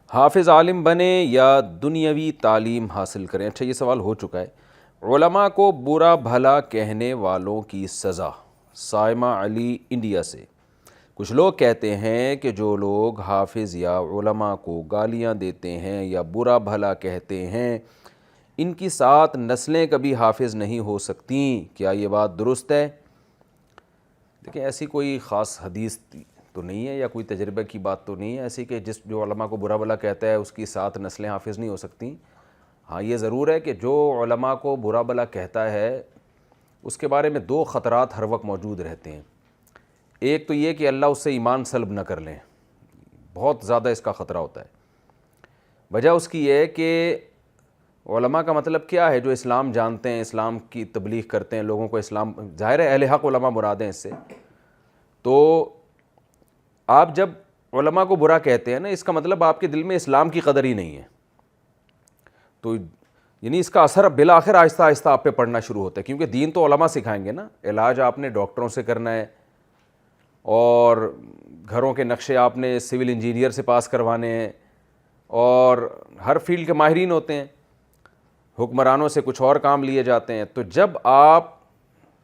حافظ عالم بنے یا دنیاوی تعلیم حاصل کریں؟ اچھا یہ سوال ہو چکا ہے۔ علماء کو برا بھلا کہنے والوں کی سزا، سائمہ علی انڈیا سے۔ کچھ لوگ کہتے ہیں کہ جو لوگ حافظ یا علماء کو گالیاں دیتے ہیں یا برا بھلا کہتے ہیں ان کی 7 نسلیں کبھی حافظ نہیں ہو سکتیں، کیا یہ بات درست ہے؟ دیکھیں ایسی کوئی خاص حدیث تو نہیں ہے یا کوئی تجربہ کی بات تو نہیں ہے ایسی کہ جو علماء کو برا بھلا کہتا ہے اس کی 7 نسلیں حافظ نہیں ہو سکتیں۔ ہاں یہ ضرور ہے کہ جو علماء کو برا بھلا کہتا ہے اس کے بارے میں 2 خطرات ہر وقت موجود رہتے ہیں۔ ایک تو یہ کہ اللہ اس سے ایمان سلب نہ کر لیں، بہت زیادہ اس کا خطرہ ہوتا ہے۔ وجہ اس کی یہ ہے کہ علماء کا مطلب کیا ہے؟ جو اسلام جانتے ہیں، اسلام کی تبلیغ کرتے ہیں، لوگوں کو اسلام، ظاہر ہے اہل حق علماء مراد ہیں اس سے۔ تو آپ جب علماء کو برا کہتے ہیں نا، اس کا مطلب آپ کے دل میں اسلام کی قدر ہی نہیں ہے، تو یعنی اس کا اثر بالآخر آہستہ آہستہ آپ پہ پڑنا شروع ہوتا ہے، کیونکہ دین تو علماء سکھائیں گے نا۔ علاج آپ نے ڈاکٹروں سے کرنا ہے اور گھروں کے نقشے آپ نے سول انجینئر سے پاس کروانے ہیں، اور ہر فیلڈ کے ماہرین ہوتے ہیں، حکمرانوں سے کچھ اور کام لیے جاتے ہیں۔ تو جب آپ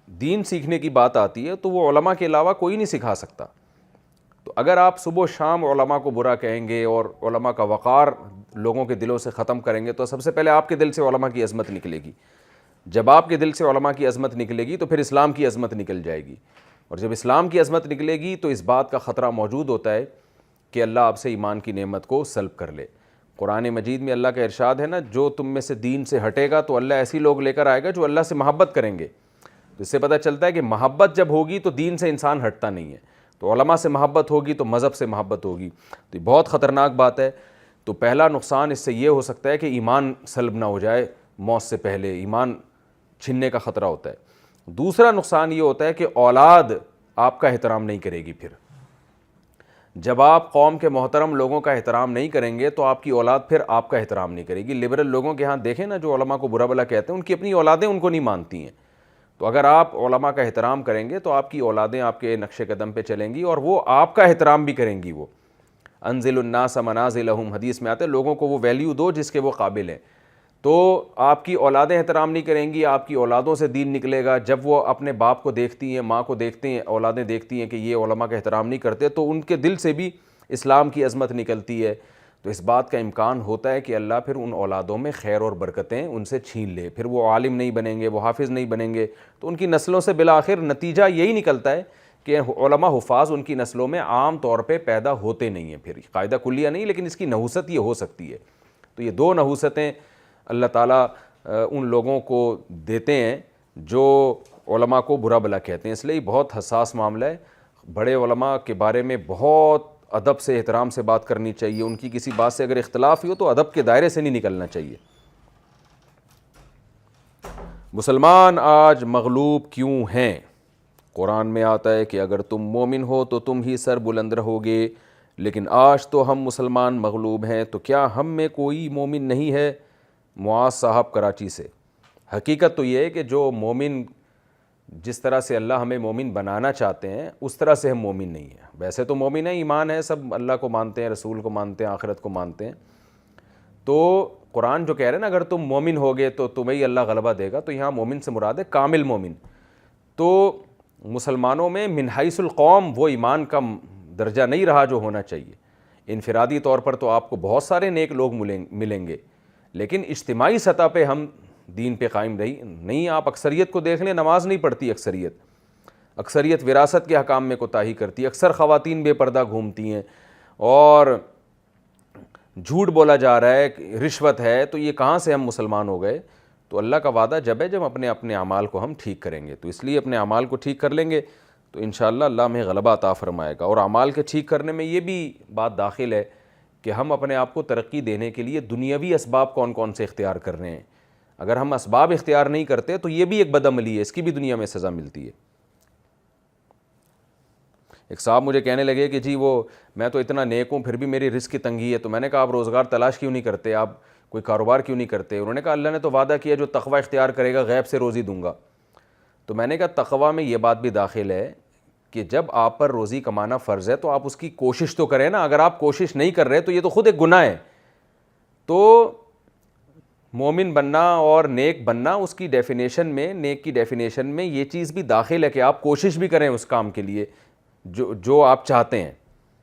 دین سیکھنے کی بات آتی ہے تو وہ علماء کے علاوہ کوئی نہیں سکھا سکتا۔ تو اگر آپ صبح و شام علماء کو برا کہیں گے اور علماء کا وقار لوگوں کے دلوں سے ختم کریں گے تو سب سے پہلے آپ کے دل سے علماء کی عظمت نکلے گی۔ جب آپ کے دل سے علماء کی عظمت نکلے گی تو پھر اسلام کی عظمت نکل جائے گی، اور جب اسلام کی عظمت نکلے گی تو اس بات کا خطرہ موجود ہوتا ہے کہ اللہ آپ سے ایمان کی نعمت کو سلب کر لے۔ قرآن مجید میں اللہ کا ارشاد ہے نا، جو تم میں سے دین سے ہٹے گا تو اللہ ایسی لوگ لے کر آئے گا جو اللہ سے محبت کریں گے۔ تو اس سے پتہ چلتا ہے کہ محبت جب ہوگی تو دین سے انسان ہٹتا نہیں ہے، تو علماء سے محبت ہوگی تو مذہب سے محبت ہوگی۔ تو یہ بہت خطرناک بات ہے۔ تو پہلا نقصان اس سے یہ ہو سکتا ہے کہ ایمان سلب نہ ہو جائے، موت سے پہلے ایمان چھننے کا خطرہ ہوتا ہے۔ دوسرا نقصان یہ ہوتا ہے کہ اولاد آپ کا احترام نہیں کرے گی۔ پھر جب آپ قوم کے محترم لوگوں کا احترام نہیں کریں گے تو آپ کی اولاد پھر آپ کا احترام نہیں کرے گی۔ لبرل لوگوں کے ہاں دیکھیں نا، جو علماء کو برا بھلا کہتے ہیں ان کی اپنی اولادیں ان کو نہیں مانتی ہیں۔ تو اگر آپ علماء کا احترام کریں گے تو آپ کی اولادیں آپ کے نقش قدم پہ چلیں گی اور وہ آپ کا احترام بھی کریں گی۔ وہ انزل الناس منازلہم، حدیث میں آتے ہیں لوگوں کو وہ ویلیو دو جس کے وہ قابل ہیں۔ تو آپ کی اولادیں احترام نہیں کریں گی، آپ کی اولادوں سے دین نکلے گا۔ جب وہ اپنے باپ کو دیکھتی ہیں، ماں کو دیکھتی ہیں، اولادیں دیکھتی ہیں کہ یہ علماء کا احترام نہیں کرتے تو ان کے دل سے بھی اسلام کی عظمت نکلتی ہے۔ تو اس بات کا امکان ہوتا ہے کہ اللہ پھر ان اولادوں میں خیر اور برکتیں ان سے چھین لے، پھر وہ عالم نہیں بنیں گے، وہ حافظ نہیں بنیں گے۔ تو ان کی نسلوں سے بالآخر نتیجہ یہی نکلتا ہے کہ علماء حفاظ ان کی نسلوں میں عام طور پہ پیدا ہوتے نہیں ہیں۔ پھر قاعدہ کلیہ نہیں، لیکن اس کی نحوست یہ ہو سکتی ہے۔ تو یہ 2 نحوستیں اللہ تعالیٰ ان لوگوں کو دیتے ہیں جو علماء کو برا بھلا کہتے ہیں، اس لیے بہت حساس معاملہ ہے۔ بڑے علماء کے بارے میں بہت ادب سے، احترام سے بات کرنی چاہیے۔ ان کی کسی بات سے اگر اختلاف ہو تو ادب کے دائرے سے نہیں نکلنا چاہیے۔ مسلمان آج مغلوب کیوں ہیں؟ قرآن میں آتا ہے کہ اگر تم مومن ہو تو تم ہی سر بلند رہو گے، لیکن آج تو ہم مسلمان مغلوب ہیں، تو کیا ہم میں کوئی مومن نہیں ہے؟ معاذ صاحب کراچی سے۔ حقیقت تو یہ ہے کہ جو مومن، جس طرح سے اللہ ہمیں مومن بنانا چاہتے ہیں اس طرح سے ہم مومن نہیں ہیں۔ ویسے تو مومن ہیں، ایمان ہے، سب اللہ کو مانتے ہیں، رسول کو مانتے ہیں، آخرت کو مانتے ہیں۔ تو قرآن جو کہہ رہے ہیں نا اگر تم مومن ہوگے تو تمہیں اللہ غلبہ دے گا، تو یہاں مومن سے مراد ہے کامل مومن۔ تو مسلمانوں میں من حیث القوم وہ ایمان کا درجہ نہیں رہا جو ہونا چاہیے۔ انفرادی طور پر تو آپ کو بہت سارے نیک لوگ ملیں گے، لیکن اجتماعی سطح پہ ہم دین پہ قائم نہیں۔ آپ اکثریت کو دیکھ لیں، نماز نہیں پڑھتی اکثریت وراثت کے حکام میں کوتاہی کرتی ہے، اکثر خواتین بے پردہ گھومتی ہیں، اور جھوٹ بولا جا رہا ہے، رشوت ہے۔ تو یہ کہاں سے ہم مسلمان ہو گئے؟ تو اللہ کا وعدہ جب ہے جب اپنے اعمال کو ہم ٹھیک کریں گے، تو اس لیے اپنے اعمال کو ٹھیک کر لیں گے تو انشاءاللہ اللہ ہمیں غلبہ عطا فرمائے گا۔ اور اعمال کے ٹھیک کرنے میں یہ بھی بات داخل ہے کہ ہم اپنے آپ کو ترقی دینے کے لیے دنیاوی اسباب کون کون سے اختیار کر رہے ہیں۔ اگر ہم اسباب اختیار نہیں کرتے تو یہ بھی ایک بدعملی ہے، اس کی بھی دنیا میں سزا ملتی ہے۔ ایک صاحب مجھے کہنے لگے کہ جی میں تو اتنا نیک ہوں پھر بھی میری رزق کی تنگی ہے، تو میں نے کہا آپ روزگار تلاش کیوں نہیں کرتے، آپ کوئی کاروبار کیوں نہیں کرتے؟ انہوں نے کہا اللہ نے تو وعدہ کیا جو تقوی اختیار کرے گا غیب سے روزی دوں گا۔ تو میں نے کہا تقوی میں یہ بات بھی داخل ہے کہ جب آپ پر روزی کمانا فرض ہے تو آپ اس کی کوشش تو کریں نا۔ اگر آپ کوشش نہیں کر رہے تو یہ تو خود ایک گناہ ہے تو مومن بننا اور نیک بننا اس کی ڈیفینیشن میں، نیک کی ڈیفینیشن میں یہ چیز بھی داخل ہے کہ آپ کوشش بھی کریں اس کام کے لیے جو آپ چاہتے ہیں.